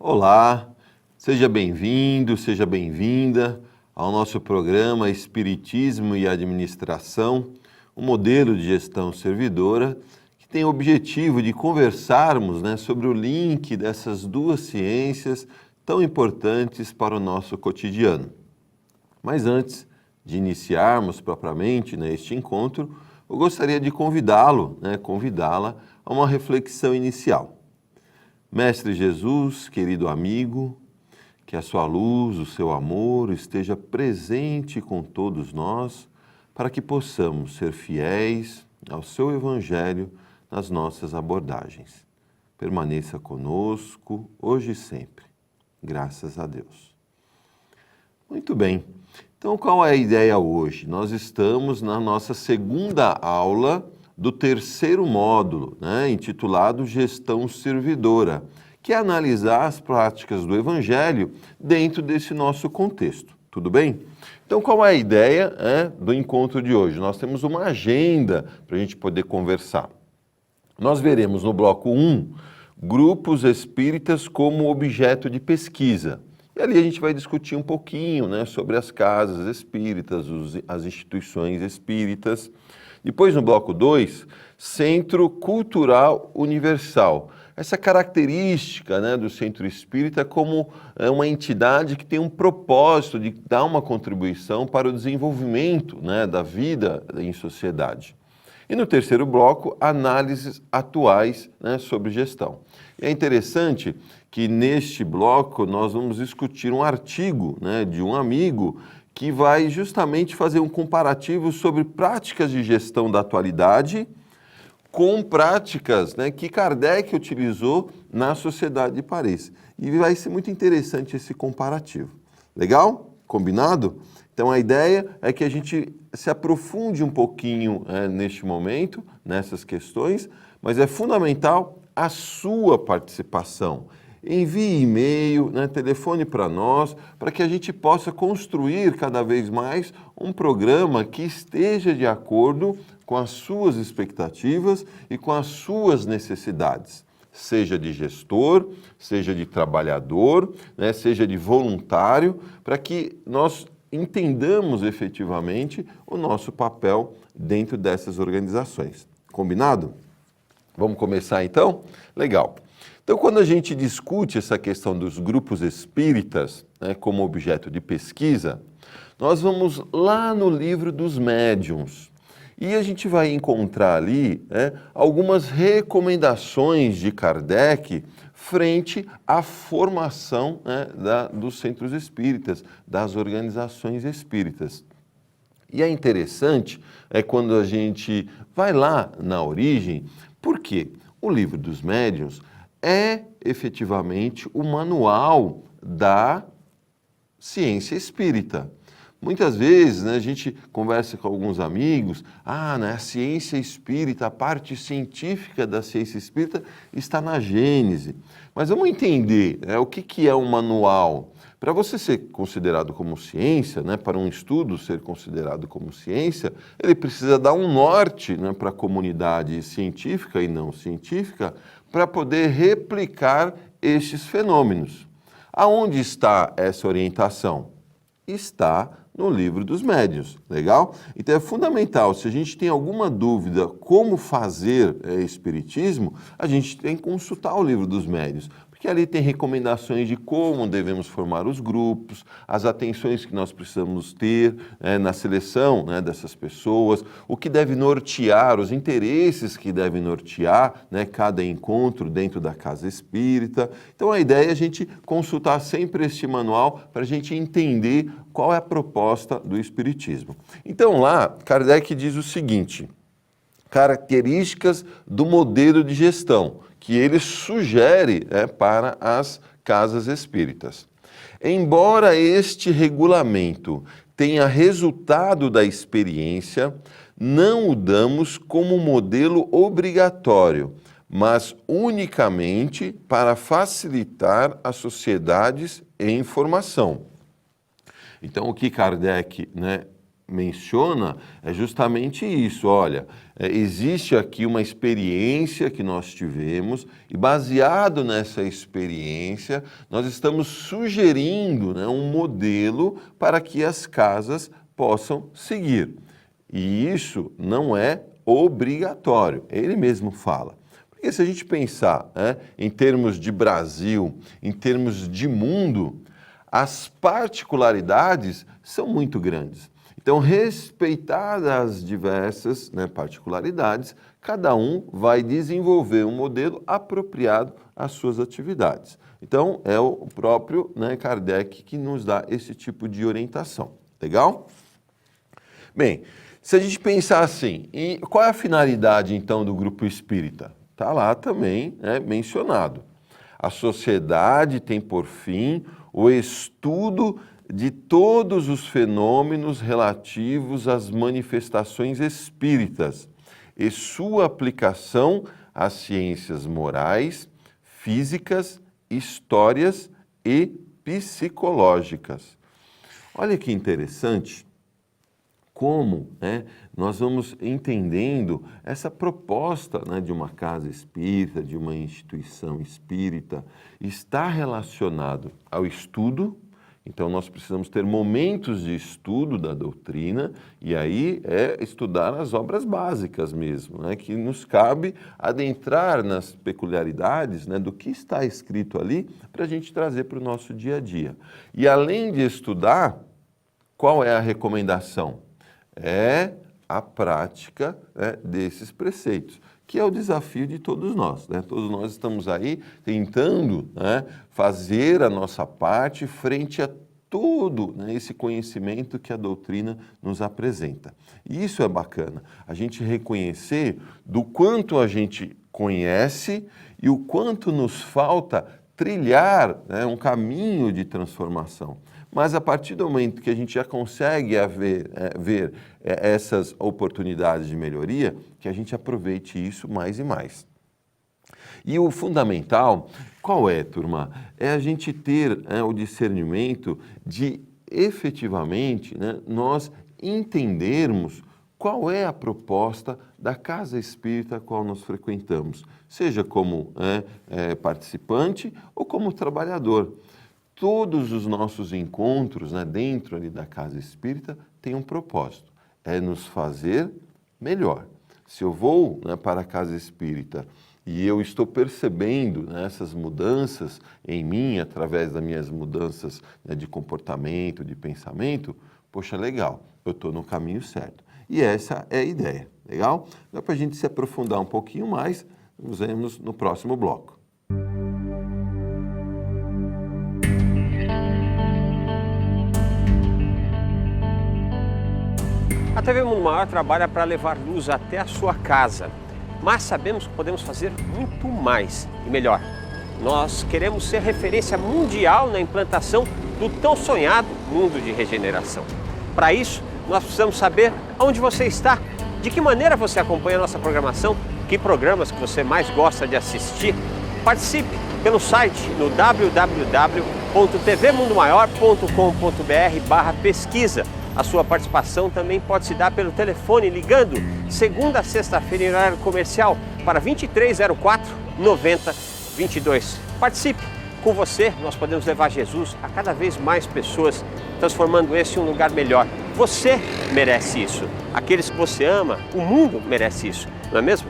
Olá, seja bem-vindo, seja bem-vinda ao nosso programa Espiritismo e Administração, um modelo de gestão servidora que tem o objetivo de conversarmos, sobre o link dessas duas ciências tão importantes para o nosso cotidiano. Mas antes de iniciarmos propriamente este encontro, eu gostaria de convidá-la a uma reflexão inicial. Mestre Jesus, querido amigo, que a sua luz, o seu amor esteja presente com todos nós, para que possamos ser fiéis ao seu Evangelho nas nossas abordagens. Permaneça conosco, hoje e sempre. Graças a Deus. Muito bem. Então, qual é a ideia hoje? Nós estamos na nossa segunda aula do terceiro módulo, intitulado Gestão Servidora, que é analisar as práticas do Evangelho dentro desse nosso contexto. Tudo bem? Então, qual é a ideia do encontro de hoje? Nós temos uma agenda para a gente poder conversar. Nós veremos no bloco 1 grupos espíritas como objeto de pesquisa. E ali a gente vai discutir um pouquinho sobre as casas espíritas, as instituições espíritas. Depois, no bloco 2, Centro Cultural Universal. Essa característica do Centro Espírita como uma entidade que tem um propósito de dar uma contribuição para o desenvolvimento da vida em sociedade. E no terceiro bloco, análises atuais sobre gestão. E é interessante que neste bloco nós vamos discutir um artigo de um amigo que vai justamente fazer um comparativo sobre práticas de gestão da atualidade com práticas que Kardec utilizou na Sociedade de Paris. E vai ser muito interessante esse comparativo. Legal? Combinado? Então a ideia é que a gente se aprofunde um pouquinho neste momento, nessas questões, mas é fundamental a sua participação. Envie e-mail, telefone para nós, para que a gente possa construir cada vez mais um programa que esteja de acordo com as suas expectativas e com as suas necessidades, seja de gestor, seja de trabalhador, seja de voluntário, para que nós entendamos efetivamente o nosso papel dentro dessas organizações. Combinado? Vamos começar então? Legal. Então, quando a gente discute essa questão dos grupos espíritas como objeto de pesquisa, nós vamos lá no livro dos médiuns e a gente vai encontrar ali algumas recomendações de Kardec frente à formação dos centros espíritas, das organizações espíritas. E é interessante quando a gente vai lá na origem, porque o livro dos médiuns é efetivamente o manual da ciência espírita. Muitas vezes a gente conversa com alguns amigos, a ciência espírita, a parte científica da ciência espírita está na Gênese. Mas vamos entender o que é um manual. Para você ser considerado como ciência, para um estudo ser considerado como ciência, ele precisa dar um norte para a comunidade científica e não científica para poder replicar estes fenômenos. Aonde está essa orientação? Está no livro dos médiuns, legal? Então é fundamental, se a gente tem alguma dúvida como fazer espiritismo, a gente tem que consultar o livro dos médiuns, porque ali tem recomendações de como devemos formar os grupos, as atenções que nós precisamos ter na seleção dessas pessoas, o que deve nortear, os interesses que devem nortear cada encontro dentro da casa espírita. Então a ideia é a gente consultar sempre este manual para a gente entender qual é a proposta do Espiritismo. Então lá, Kardec diz o seguinte: características do modelo de gestão que ele sugere para as casas espíritas. Embora este regulamento tenha resultado da experiência, não o damos como modelo obrigatório, mas unicamente para facilitar as sociedades em formação. Então, o que Kardec menciona é justamente isso. Olha, existe aqui uma experiência que nós tivemos e baseado nessa experiência, nós estamos sugerindo, né, um modelo para que as casas possam seguir. E isso não é obrigatório, ele mesmo fala. Porque se a gente pensar, né, em termos de Brasil, em termos de mundo, as particularidades são muito grandes. Então, respeitadas as diversas, né, particularidades, cada um vai desenvolver um modelo apropriado às suas atividades. Então, é o próprio, né, Kardec que nos dá esse tipo de orientação. Legal? Bem, se a gente pensar assim, qual é a finalidade, então, do grupo espírita? Está lá também, né, mencionado. A sociedade tem por fim o estudo de todos os fenômenos relativos às manifestações espíritas e sua aplicação às ciências morais, físicas, histórias e psicológicas. Olha que interessante como, né, nós vamos entendendo essa proposta, né, de uma casa espírita, de uma instituição espírita, está relacionado ao estudo. Então, nós precisamos ter momentos de estudo da doutrina, e aí é estudar as obras básicas mesmo, né, que nos cabe adentrar nas peculiaridades, né, do que está escrito ali, para a gente trazer para o nosso dia a dia. E além de estudar, qual é a recomendação? É a prática, né, desses preceitos, que é o desafio de todos nós, né? Todos nós estamos aí tentando, né, fazer a nossa parte frente a todo, né, esse conhecimento que a doutrina nos apresenta. E isso é bacana, a gente reconhecer do quanto a gente conhece e o quanto nos falta trilhar, né, um caminho de transformação. Mas a partir do momento que a gente já consegue ver essas oportunidades de melhoria, que a gente aproveite isso mais e mais. E o fundamental, qual é, turma? É a gente ter, o discernimento de efetivamente, né, nós entendermos qual é a proposta da casa espírita a qual nós frequentamos, seja como participante ou como trabalhador. Todos os nossos encontros, né, dentro ali da casa espírita têm um propósito, é nos fazer melhor. Se eu vou, né, para a casa espírita e eu estou percebendo, né, essas mudanças em mim, através das minhas mudanças, né, de comportamento, de pensamento, poxa, legal, eu estou no caminho certo. E essa é a ideia, legal? Dá para a gente se aprofundar um pouquinho mais, nos vemos no próximo bloco. A TV Mundo Maior trabalha para levar luz até a sua casa, mas sabemos que podemos fazer muito mais e melhor. Nós queremos ser referência mundial na implantação do tão sonhado mundo de regeneração. Para isso, nós precisamos saber onde você está, de que maneira você acompanha a nossa programação, que programas que você mais gosta de assistir. Participe pelo site no www.tvmundomaior.com.br/pesquisa. A sua participação também pode se dar pelo telefone ligando segunda a sexta-feira em horário comercial para 2304 9022. Participe! Com você, nós podemos levar Jesus a cada vez mais pessoas, transformando esse em um lugar melhor. Você merece isso. Aqueles que você ama, o mundo merece isso, não é mesmo?